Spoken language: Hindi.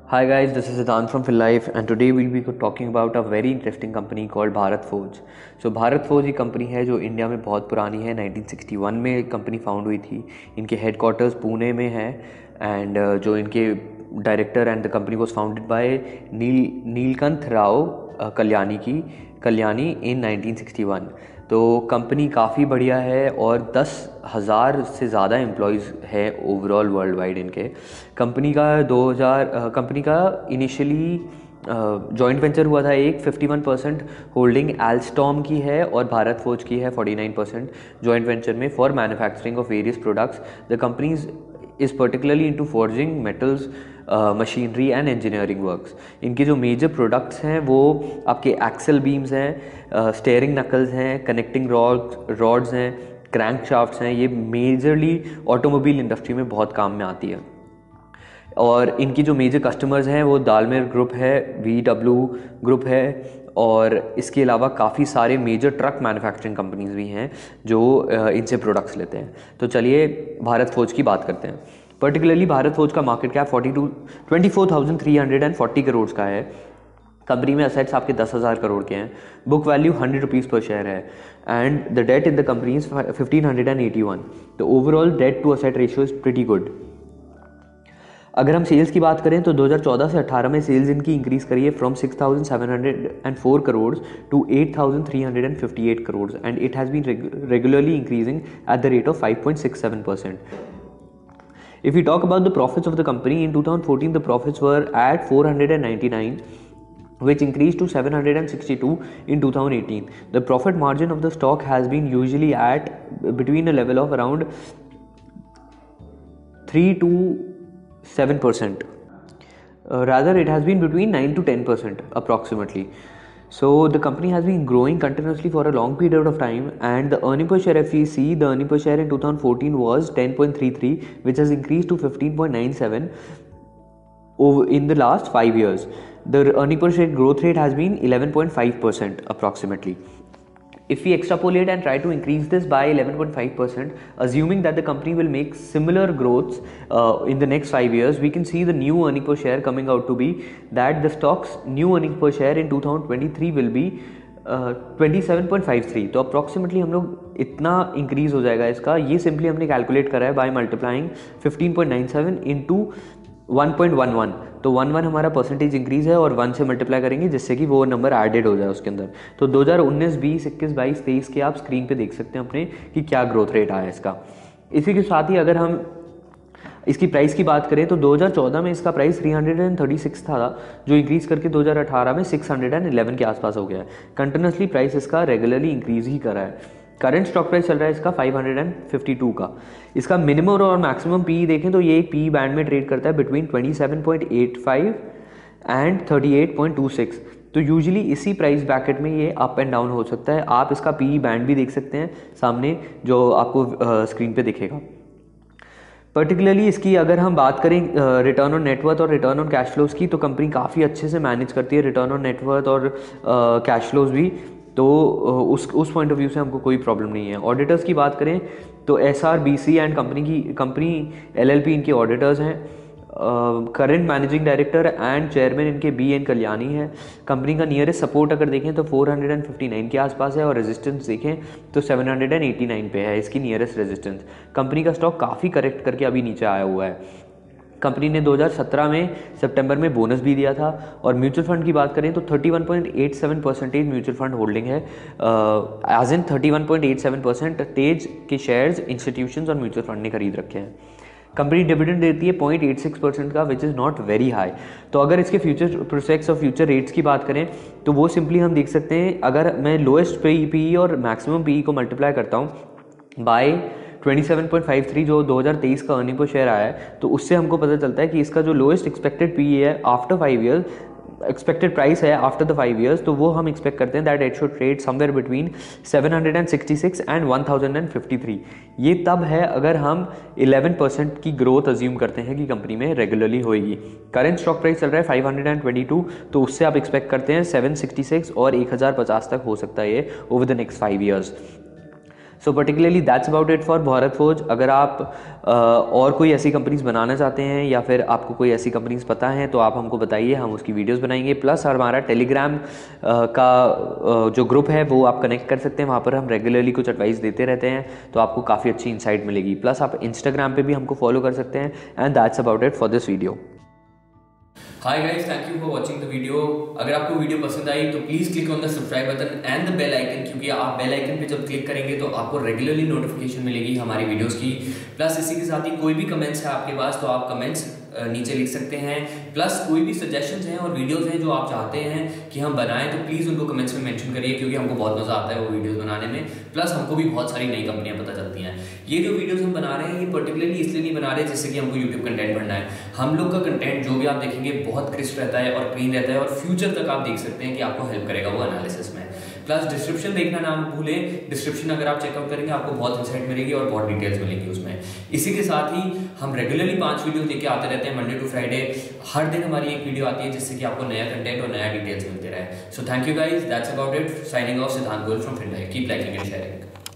Hi guys, this is Siddhant from PhilLife and today we'll be talking about a very interesting company called Bharat Forge. So Bharat Forge एक कंपनी है जो इंडिया में बहुत पुरानी है। 1961 में एक कंपनी फाउंड हुई थी। इनके हेडक्वार्टर्स पुणे में है एंड जो इनके director and the company was founded by Nilkanth Rao Kalyani in 1961। तो कंपनी काफ़ी बढ़िया है और 10,000 से ज़्यादा एम्प्लॉयज़ है ओवरऑल वर्ल्ड वाइड इनके। कंपनी का इनिशियली जॉइंट वेंचर हुआ था। एक 51% होल्डिंग एल्स्टॉम की है और भारत फोर्ज की है 49% जॉइंट वेंचर में for manufacturing of various products. The companies is particularly into forging metals, machinery and engineering works. इनके जो मेजर प्रोडक्ट्स हैं वो आपके एक्सल बीम्स हैं, स्टेयरिंग नकल्स हैं, कनेक्टिंग रॉड्स हैं, क्रैंक शाफ्ट्स हैं। ये मेजरली ऑटोमोबाइल इंडस्ट्री में बहुत काम में आती है। और इनकी जो मेजर कस्टमर्स हैं वो दालमेर ग्रुप है, VW ग्रुप है और इसके अलावा काफ़ी सारे मेजर ट्रक मैन्युफैक्चरिंग कंपनीज भी हैं जो इनसे प्रोडक्ट्स लेते हैं। तो चलिए भारत फोर्ज की बात करते हैं। पर्टिकुलरली भारत फोर्ज का मार्केट कैप 24,340 करोड़ का है। कंपनी में असेट्स आपके 10,000 करोड़ के हैं। बुक वैल्यू 100 रुपीज़ पर शेयर है and the debt in the company is 1581। तो overall debt to asset ratio is pretty good. अगर हम सेल्स की बात करें तो 2014 से 18 में सेल्स इनकी इंक्रीज करी है from 6,704 crore to 8,358 crore and it has been regularly increasing at the rate of 5.67%. If we talk about the profits of the company, in 2014 the profits were at 499 which increased to 762 in 2018. The profit margin of the stock has been usually at between a level of around 3 to 7%. Rather it has been between 9 to 10% approximately. So the company has been growing continuously for a long period of time and the earning per share, if we see, the earning per share in 2014 was 10.33 which has increased to 15.97 in the last 5 years. The earning per share growth rate has been 11.5% approximately. If we extrapolate and try to increase this by 11.5%, assuming that the company will make similar growths in the next 5 years, we can see the new earning per share coming out to be that the stock's new earning per share in 2023 will be 27.53. तो अप्रॉक्सीमेटली हम लोग इतना इंक्रीज हो जाएगा इसका। ये सिंपली हमने कैलकुलेट करा है बाय मल्टीप्लाइंग 15.97 इंटू 1.11। तो 11 हमारा परसेंटेज इंक्रीज है और 1 से मल्टीप्लाई करेंगे जिससे कि वो नंबर एडेड हो जाए उसके अंदर। तो 2019, 20, 21, 22, 23 के आप स्क्रीन पे देख सकते हैं अपने कि क्या ग्रोथ रेट आया इसका। इसी के साथ ही अगर हम इसकी प्राइस की बात करें तो 2014 में इसका प्राइस 336 था जो इंक्रीज करके 2018 में 611 के आसपास हो गया है। कंटिन्यूसली प्राइस इसका रेगुलरली इंक्रीज ही कर रहा है। करंट स्टॉक प्राइस चल रहा है इसका 552 का। इसका मिनिमम और मैक्सिमम पी देखें तो ये एक पी बैंड में ट्रेड करता है बिटवीन 27.85 एंड 38.26। तो यूजुअली इसी प्राइस ब्रैकेट में ये अप एंड डाउन हो सकता है। आप इसका पी बैंड भी देख सकते हैं सामने जो आपको स्क्रीन पे दिखेगा। पर्टिकुलरली इसकी अगर हम बात करें रिटर्न ऑन नेटवर्थ और रिटर्न ऑन कैश फ्लोज की तो कंपनी काफ़ी अच्छे से मैनेज करती है रिटर्न ऑन नेटवर्थ और कैश फ्लोज भी। तो उस पॉइंट ऑफ व्यू से हमको कोई प्रॉब्लम नहीं है। ऑडिटर्स की बात करें तो SRBC एंड कंपनी LLP इनके ऑडिटर्स हैं। Current managing director and chairman इनके BN कल्याणी है। कंपनी का नियरेस्ट सपोर्ट अगर देखें तो 459 के आसपास है और रेजिस्टेंस देखें तो 789 पे है इसकी नियरेस्ट रेजिस्टेंस। कंपनी का स्टॉक काफ़ी करेक्ट करके अभी नीचे आया हुआ है। कंपनी ने 2017 में सितंबर में बोनस भी दिया था। और म्यूचुअल फंड की बात करें तो 31.87% म्यूचुअल फंड होल्डिंग है। एज इन 31.87% के शेयर्स इंस्टीट्यूशंस और म्यूचुअल फंड ने खरीद रखे हैं। कंपनी डिविडेंड देती है 0.86% का which is not very high. तो अगर इसके फ्यूचर प्रोस्पेक्ट्स और फ्यूचर रेट्स की बात करें तो वो सिंपली हम देख सकते हैं। अगर मैं लोएस्ट PE और मैक्सिमम PE को मल्टीप्लाई करता हूँ बाय 27.53 जो 2023 का अर्निंग पर शेयर आया है तो उससे हमको पता चलता है कि इसका जो लोएस्ट एक्सपेक्टेड PE है आफ्टर 5 ईयर्स, एक्सपेक्टेड प्राइस है आफ्टर द 5 ईयर्स, तो वो हम एक्सपेक्ट करते हैं that it should trade somewhere between 766 and 1053। ये तब है अगर हम 11% की ग्रोथ अज्यूम करते हैं कि कंपनी में रेगुलरली होएगी। करंट स्टॉक प्राइस चल रहा है 522, तो उससे आप एक्सपेक्ट करते हैं 766 और 1050 तक हो सकता है ये over the next 5 years. So particularly that's about it for Bharat forge. अगर आप और कोई ऐसी कंपनीज बनाना चाहते हैं या फिर आपको कोई ऐसी कंपनीज पता हैं तो आप हमको बताइए, हम उसकी वीडियोस बनाएंगे। प्लस हमारा टेलीग्राम का जो ग्रुप है वो आप कनेक्ट कर सकते हैं, वहाँ पर हम रेगुलरली कुछ एडवाइस देते रहते हैं, तो आपको काफ़ी अच्छी इंसाइट मिलेगी। प्लस आप इंस्टाग्राम पे भी हमको फॉलो कर सकते हैं। And that's about it for this video. Hi guys, thank you for watching the video. अगर आपको वीडियो पसंद आई तो please click on the subscribe button and the bell icon, क्योंकि आप बेल आइकन पे जब क्लिक करेंगे तो आपको रेगुलरली नोटिफिकेशन मिलेगी हमारी वीडियोस की। प्लस इसी के साथ ही कोई भी कमेंट्स है आपके पास तो आप कमेंट्स नीचे लिख सकते हैं। प्लस कोई भी सजेशंस हैं और वीडियोस हैं जो आप चाहते हैं कि हम बनाएं तो प्लीज़ उनको कमेंट्स में मेंशन करिए, क्योंकि हमको बहुत मज़ा आता है वो वीडियोस बनाने में। प्लस हमको भी बहुत सारी नई कंपनियां पता चलती हैं। ये जो वीडियोस हम बना रहे हैं ये पर्टिकुलरली इसलिए नहीं बना रहे जिससे कि हमको यूट्यूब कंटेंट बनना है। हम लोग का कंटेंट जो भी आप देखेंगे बहुत क्रिस्प रहता है और क्लीन रहता है, और फ्यूचर तक आप देख सकते हैं कि आपको हेल्प करेगा वो एनालिसिस में। प्लस डिस्क्रिप्शन देखना ना भूलें, डिस्क्रिप्शन अगर आप चेकआउट करेंगे आपको बहुत इंसाइट मिलेगी और बहुत डिटेल्स मिलेंगी उसमें। इसी के साथ ही हम रेगुलरली 5 वीडियो लेके आते रहते हैं मंडे टू फ्राइडे। हर दिन हमारी एक वीडियो आती है जिससे कि आपको नया कंटेंट और नया डिटेल्स मिलते रहे। So thank you guys, that's about it. Signing off, Siddhant Goyal from Finlife. Keep liking and sharing.